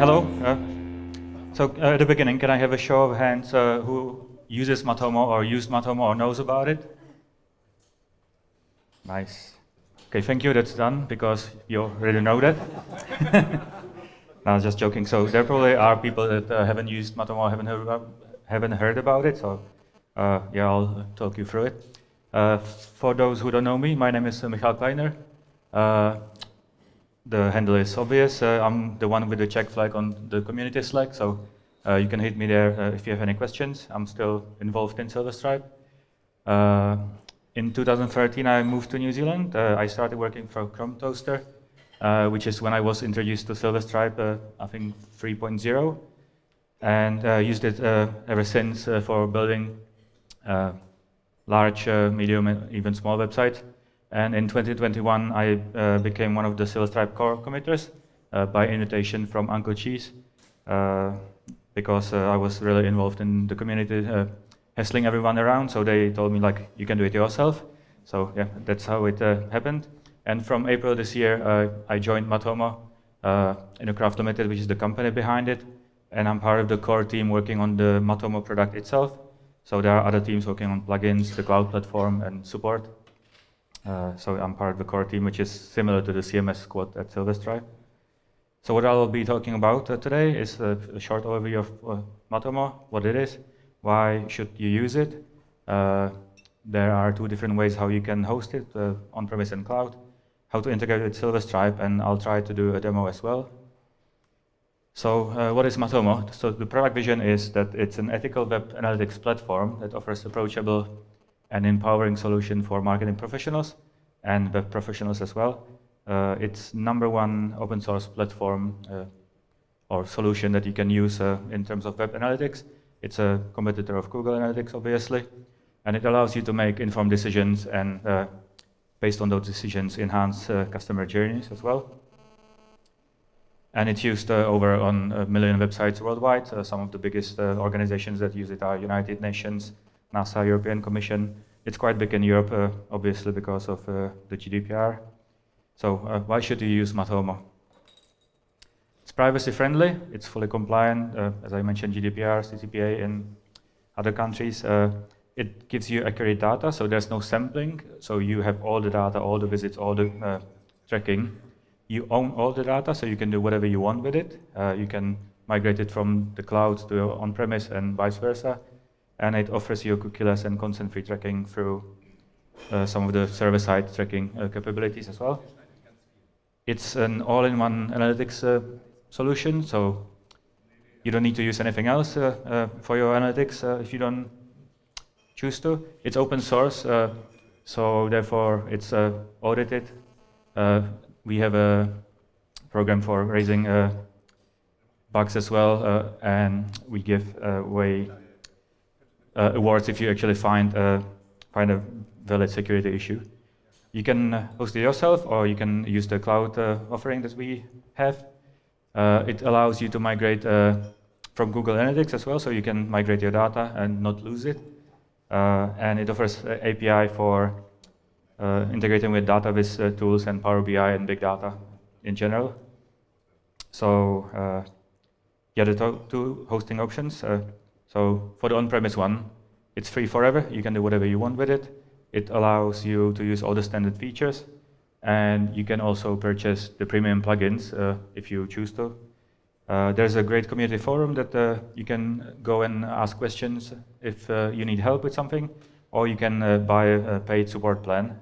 Hello. At the beginning, can I have a show of hands who uses Matomo or used Matomo or knows about it? Nice. Okay, thank you. That's done because you already know that. No, I was just joking. So there probably are people that haven't used Matomo, haven't heard about it. So yeah, I'll talk you through it. For those who don't know me, my name is Michal Kleiner. The handle is obvious. I'm the one with the check flag on the community Slack, so you can hit me there if you have any questions. I'm still involved in Silverstripe. In 2013, I moved to New Zealand. I started working for Chrome Toaster, which is when I was introduced to Silverstripe, I think 3.0, and used it ever since for building large, medium, and even small websites. And in 2021, I became one of the Silverstripe core committers by invitation from Uncle Cheese, because I was really involved in the community, hassling everyone around. So they told me, like, you can do it yourself. So yeah, that's how it happened. And from April this year, I joined Matomo, Innocraft Limited, which is the company behind it. And I'm part of the core team working on the Matomo product itself. So there are other teams working on plugins, the cloud platform, and support. So I'm part of the core team, which is similar to the CMS squad at Silverstripe. So what I'll be talking about today is a short overview of Matomo, what it is, why should you use it. There are two different ways how you can host it, on-premise and cloud, how to integrate with Silverstripe, and I'll try to do a demo as well. So what is Matomo? So the product vision is that it's an ethical web analytics platform that offers approachable and empowering solution for marketing professionals and web professionals as well. It's #1 open source platform or solution that you can use in terms of web analytics. It's a competitor of Google Analytics, obviously, and it allows you to make informed decisions and based on those decisions, enhance customer journeys as well. And it's used over on 1 million websites worldwide. Some of the biggest organizations that use it are United Nations, NASA, European Commission. It's quite big in Europe, obviously, because of the GDPR. So why should you use Matomo? It's privacy friendly. It's fully compliant. As I mentioned, GDPR, CCPA in other countries. It gives you accurate data, so there's no sampling. So you have all the data, all the visits, all the tracking. You own all the data, so you can do whatever you want with it. You can migrate it from the cloud to on-premise and vice versa. And it offers you cookieless and consent-free tracking through some of the server-side tracking capabilities as well. It's an all-in-one analytics solution, so you don't need to use anything else for your analytics if you don't choose to. It's open source, so therefore it's audited. We have a program for raising bugs as well, and we give away awards if you actually find a valid security issue. You can host it yourself, or you can use the cloud offering that we have. It allows you to migrate from Google Analytics as well, so you can migrate your data and not lose it. And it offers API for integrating with database tools and Power BI and big data in general. So yeah, the two hosting options. So for the on-premise one, it's free forever. You can do whatever you want with it. It allows you to use all the standard features, and you can also purchase the premium plugins if you choose to. There's a great community forum that you can go and ask questions if you need help with something, or you can buy a paid support plan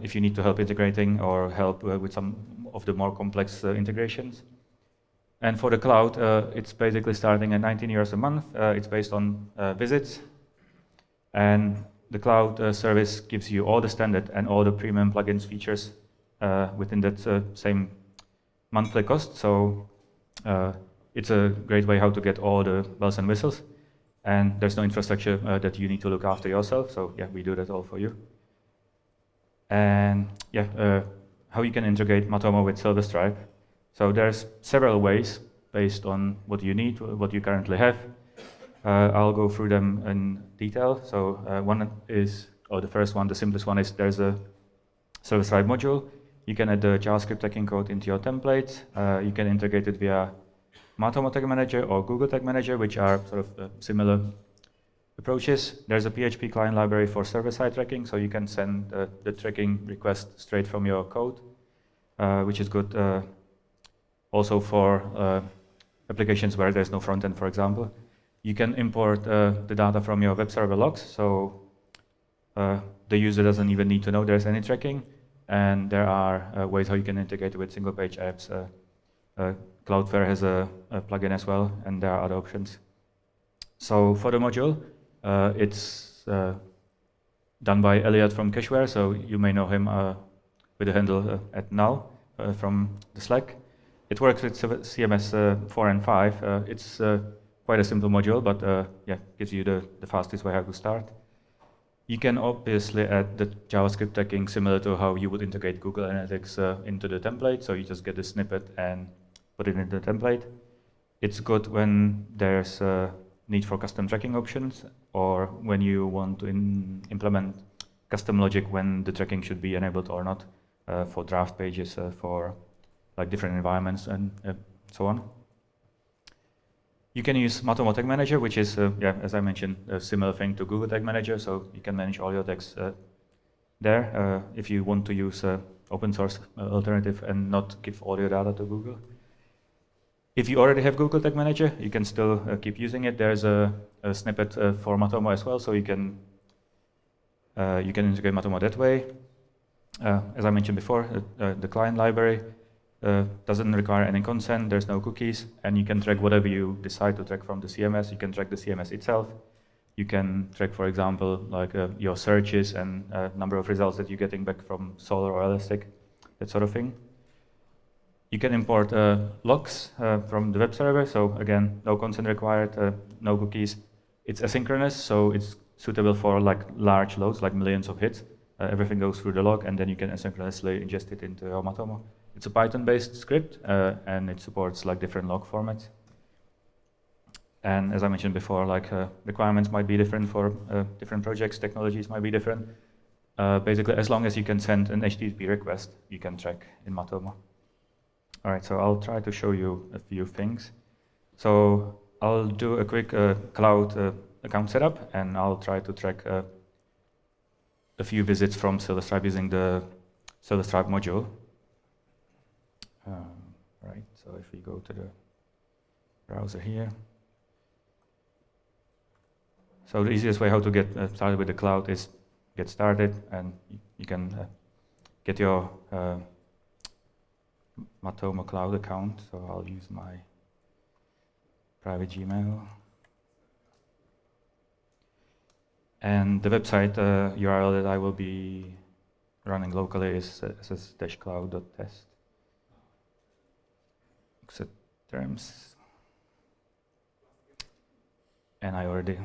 if you need to help integrating or help with some of the more complex integrations. And for the cloud, it's basically starting at €19 a month. It's based on visits. And the cloud service gives you all the standard and all the premium plugins features within that same monthly cost. So it's a great way how to get all the bells and whistles. And there's no infrastructure that you need to look after yourself. So yeah, we do that all for you. And yeah, how you can integrate Matomo with Silverstripe. So there's several ways based on what you need, what you currently have. I'll go through them in detail. So one is, or the first one, the simplest one is there's a Silverstripe module. You can add the JavaScript tracking code into your templates. You can integrate it via Matomo Tag Manager or Google Tag Manager, which are sort of similar approaches. There's a PHP client library for server-side tracking, so you can send the tracking request straight from your code, which is good also for applications where there's no front end, for example. You can import the data from your web server logs, so the user doesn't even need to know there's any tracking, and there are ways how you can integrate with single-page apps. Cloudflare has a plugin as well, and there are other options. So for the module, it's done by Elliot from Cacheware, so you may know him with the handle at null from the Slack. It works with CMS 4 and 5. It's quite a simple module, but yeah, gives you the fastest way how to start. You can obviously add the JavaScript tagging similar to how you would integrate Google Analytics into the template. So you just get a snippet and put it into the template. It's good when there's a need for custom tracking options, or when you want to implement custom logic when the tracking should be enabled or not, for draft pages, for like different environments and so on. You can use Matomo Tag Manager, which is, yeah, as I mentioned, a similar thing to Google Tag Manager, so you can manage all your tags there if you want to use open source alternative and not give all your data to Google. If you already have Google Tag Manager, you can still keep using it. There's a snippet for Matomo as well, so you can integrate Matomo that way. As I mentioned before, the client library doesn't require any consent, there's no cookies, and you can track whatever you decide to track from the CMS. You can track the CMS itself. You can track, for example, like your searches and number of results that you're getting back from Solr or Elastic, that sort of thing. You can import logs from the web server, so again, no consent required, no cookies. It's asynchronous, so it's suitable for like large loads, like millions of hits. Everything goes through the log, and then you can asynchronously ingest it into your Matomo. It's a Python-based script, and it supports like different log formats. And as I mentioned before, like requirements might be different for different projects, technologies might be different. Basically, as long as you can send an HTTP request, you can track in Matomo. All right, so I'll try to show you a few things. So I'll do a quick cloud account setup, and I'll try to track a few visits from Silverstripe using the Silverstripe module. Right, so if we go to the browser here. So the easiest way how to get started with the cloud is get started, and you can get your Matomo cloud account. So I'll use my private Gmail. And the website URL that I will be running locally is ss-cloud.test. Accept terms. And I already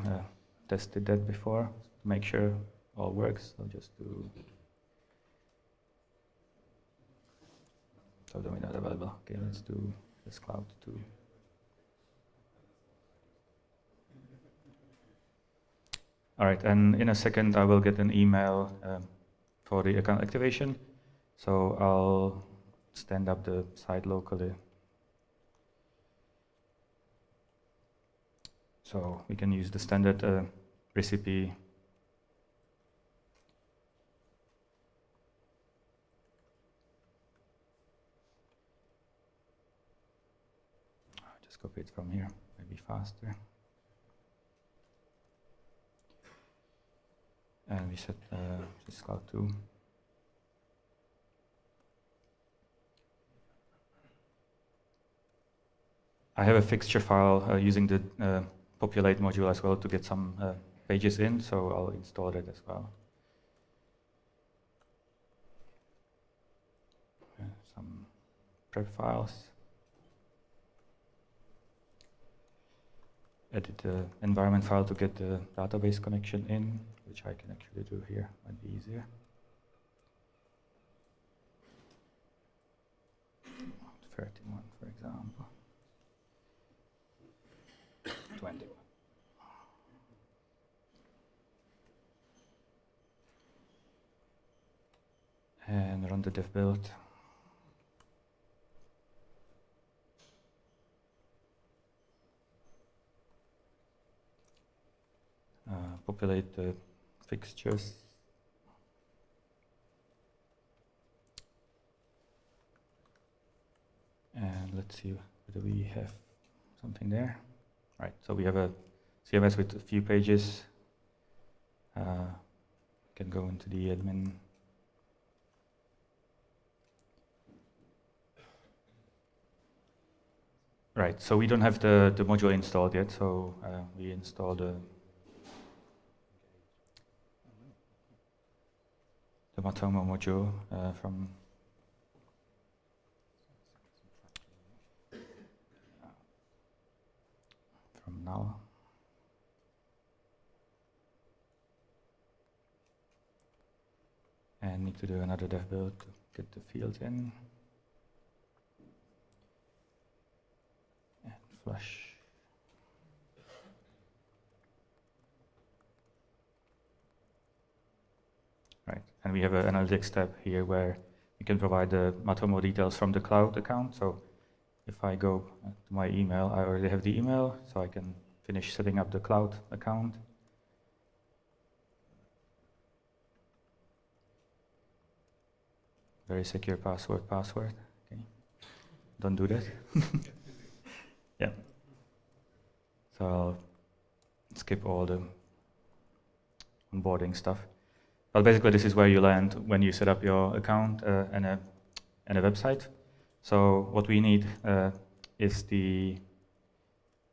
tested that before to make sure all works. I'll just do so domain not available. Okay, let's do this cloud too. All right, and in a second I will get an email for the account activation. So I'll stand up the site locally. So we can use the standard recipe. I'll just copy it from here, maybe faster. And we set this cloud 2. I have a fixture file using the populate module as well to get some pages in, so I'll install that as well. Some prep files. Edit the environment file to get the database connection in, which I can actually do here, might be easier. 31, for example. 20. And run the dev build. populate the fixtures. And let's see whether we have something there. Right, so we have a CMS with a few pages. Can go into the admin. Right, so we don't have the module installed yet, so we installed the Matomo module from now. And need to do another dev build to get the fields in. And flush. Right, and we have an analytics tab here where you can provide the Matomo details from the cloud account. So if I go to my email, I already have the email, so I can finish setting up the cloud account. Very secure password. Okay, don't do that. Yeah. So I'll skip all the onboarding stuff. But basically, this is where you land when you set up your account and a website. So what we need is the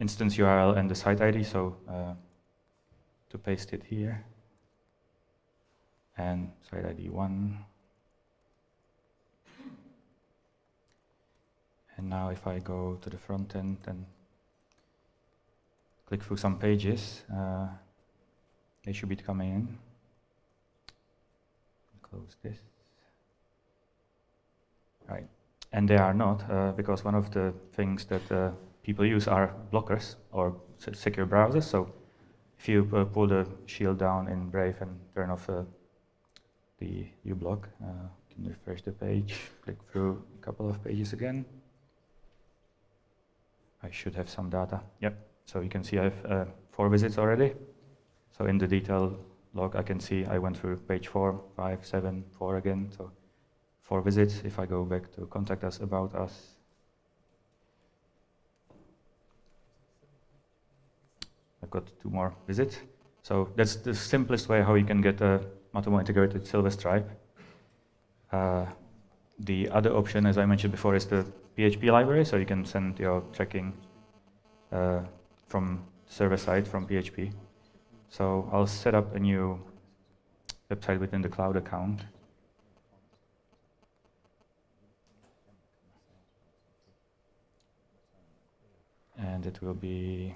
instance URL and the site ID. So to paste it here, and site ID 1. And now if I go to the front end and click through some pages, they should be coming in. Close this. Right, and they are not, because one of the things that people use are blockers or secure browsers. So if you pull the shield down in Brave and turn off the uBlock, you can refresh the page, click through a couple of pages again. I should have some data. Yep, so you can see I have 4 visits already. So in the detail log, I can see I went through page 4, 5, 7, 4 again. So 4 visits. If I go back to contact us, about us, I've got 2 more visits. So that's the simplest way how you can get a Matomo integrated Silverstripe. The other option, as I mentioned before, is the PHP library. So you can send your tracking from server side from PHP. So I'll set up a new website within the cloud account. And it will be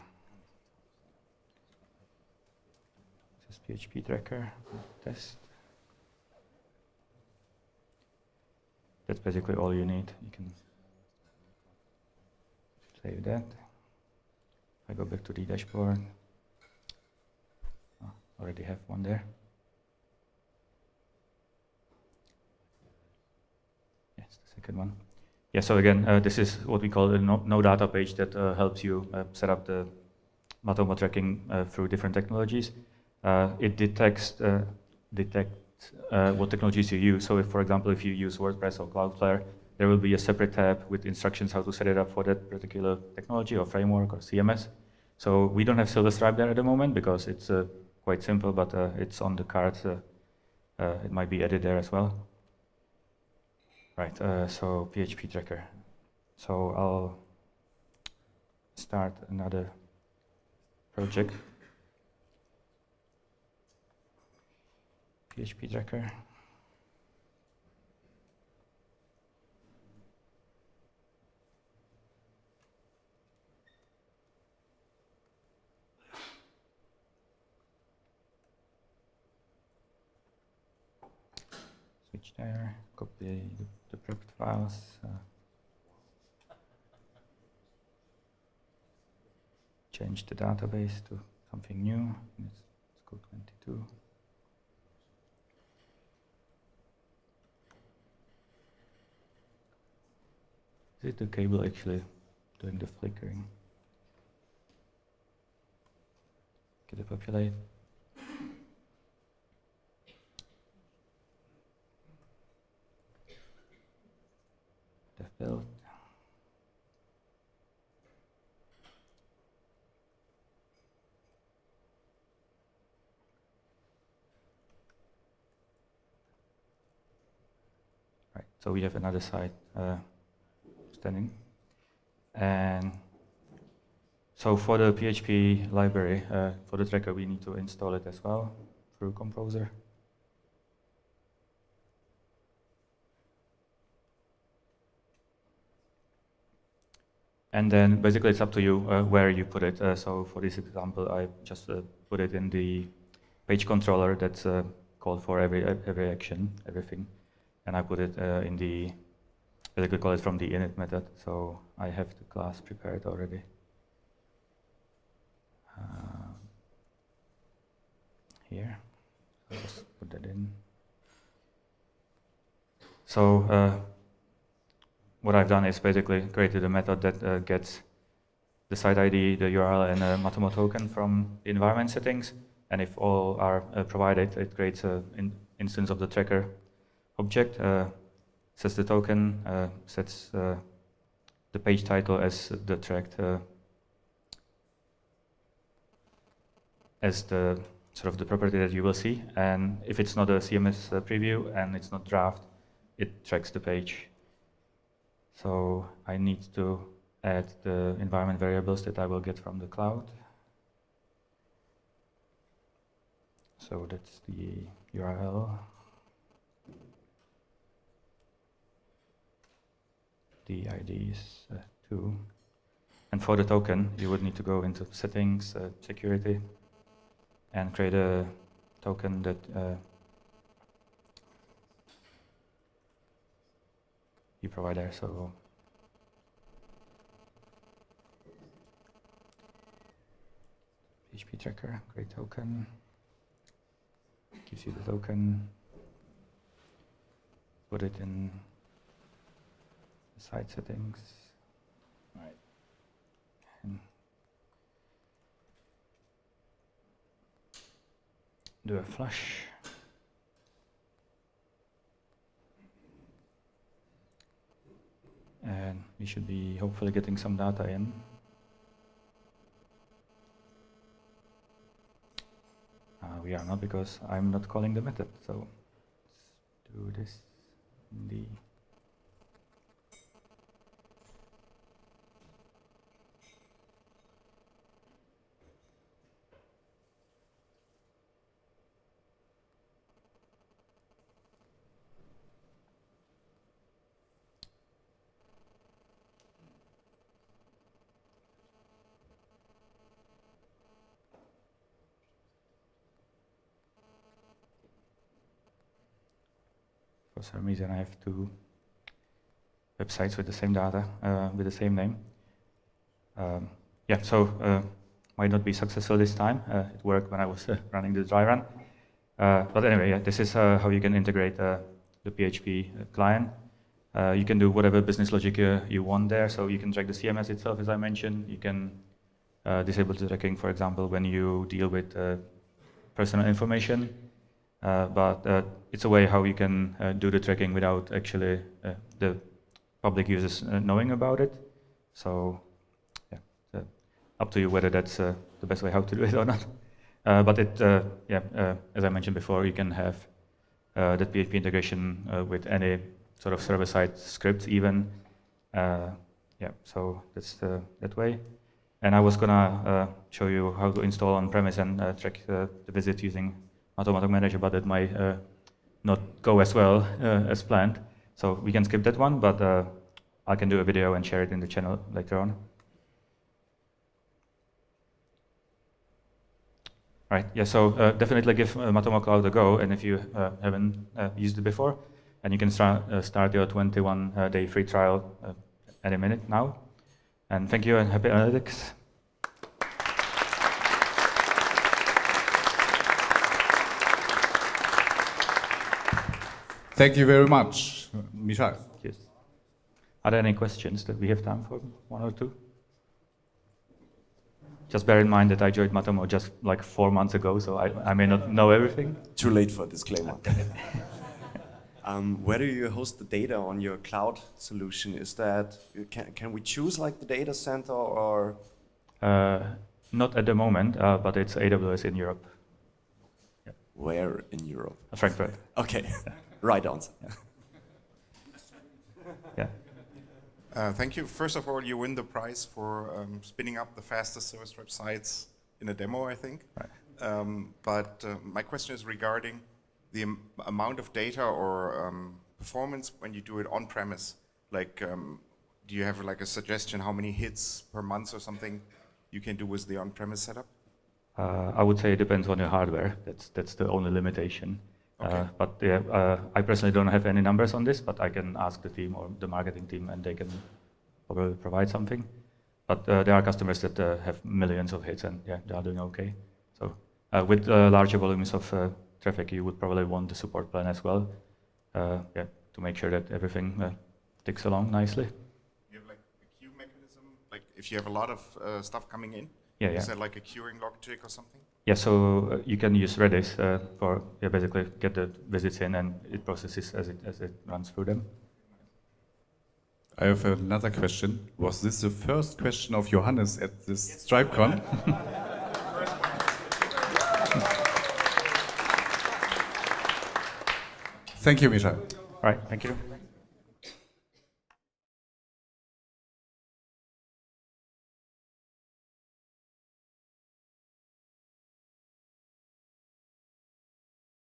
this PHP tracker test. That's basically all you need. You can save that. I go back to the dashboard. Oh, already have one there. Yes, the second one. Yeah, so again, this is what we call a no data page that helps you set up the Matomo tracking through different technologies. It detects what technologies you use. So if, for example, if you use WordPress or Cloudflare, there will be a separate tab with instructions how to set it up for that particular technology or framework or CMS. So we don't have Silverstripe there at the moment because it's quite simple, but it's on the card. It might be added there as well. Right, so PHP tracker. So I'll start another project. PHP tracker. Switch there, copy the prepped files. Change the database to something new. Let's go 22. Is it the cable actually doing the flickering? Get it populate. built. Right, so we have another site standing. And so for the PHP library, for the tracker, we need to install it as well through Composer. And then basically it's up to you where you put it. So for this example, I just put it in the page controller that's called for every action, everything. And I put it in the, as I could call it, from the init method. So I have the class prepared already. Here, I'll just put that in. So what I've done is basically created a method that gets the site ID, the URL, and a Matomo token from the environment settings. And if all are provided, it creates an instance of the tracker object, sets the token, sets the page title as the tracked, as the sort of the property that you will see. And if it's not a CMS preview and it's not draft, it tracks the page. So I need to add the environment variables that I will get from the cloud. So that's the URL, the ID is 2. And for the token, you would need to go into settings, security, and create a token that you provide there. So PHP tracker, create token, gives you the token, put it in the site settings, right, and do a flush. And we should be hopefully getting some data in. We are not, because I'm not calling the method. So let's do this in the for some reason I have 2 websites with the same data, with the same name. Yeah, so might not be successful this time. It worked when I was running the dry run. But anyway, yeah, this is how you can integrate the PHP client. You can do whatever business logic you want there. So you can track the CMS itself, as I mentioned. You can disable the tracking, for example, when you deal with personal information. But it's a way how you can do the tracking without actually the public users knowing about it. So yeah, up to you whether that's the best way how to do it or not. But it, as I mentioned before, you can have that PHP integration with any sort of server-side script even. Yeah, so that's that way. And I was gonna show you how to install on-premise and track the visit using Matomo Manager, but it might not go as well as planned. So we can skip that one, but I can do a video and share it in the channel later on. Right, yeah, so definitely give Matomo Cloud a go, and if you haven't used it before, and you can start your 21-day free trial any minute now. And thank you, and happy analytics. Thank you very much, Michal. Yes. Are there any questions that we have time for? 1 or 2? Just bear in mind that I joined Matomo just like 4 months ago, so I may not know everything. Too late for a disclaimer. Where do you host the data on your cloud solution? Is that, can we choose like the data center or? Not at the moment, but it's AWS in Europe. Yeah. Where in Europe? Frankfurt. Okay, right answer. Yeah. Thank you. First of all, you win the prize for spinning up the fastest Silverstripe sites in a demo, I think. Right. But my question is regarding the amount of data or performance when you do it on-premise. Like, do you have like a suggestion how many hits per month or something you can do with the on-premise setup? I would say it depends on your hardware. That's the only limitation. Okay. But yeah, I personally don't have any numbers on this, but I can ask the team or the marketing team, and they can probably provide something. But there are customers that have millions of hits, and yeah, they are doing okay. So with larger volumes of traffic, you would probably want the support plan as well, yeah, to make sure that everything ticks along nicely. You have like a queue mechanism, like if you have a lot of stuff coming in. Yeah, Is yeah. there like a queuing logic or something? Yeah, so you can use Redis for basically get the visits in, and it processes as it runs through them. I have another question. Was this the first question of Johannes at this StripeCon? Thank you, Michal. All right, thank you.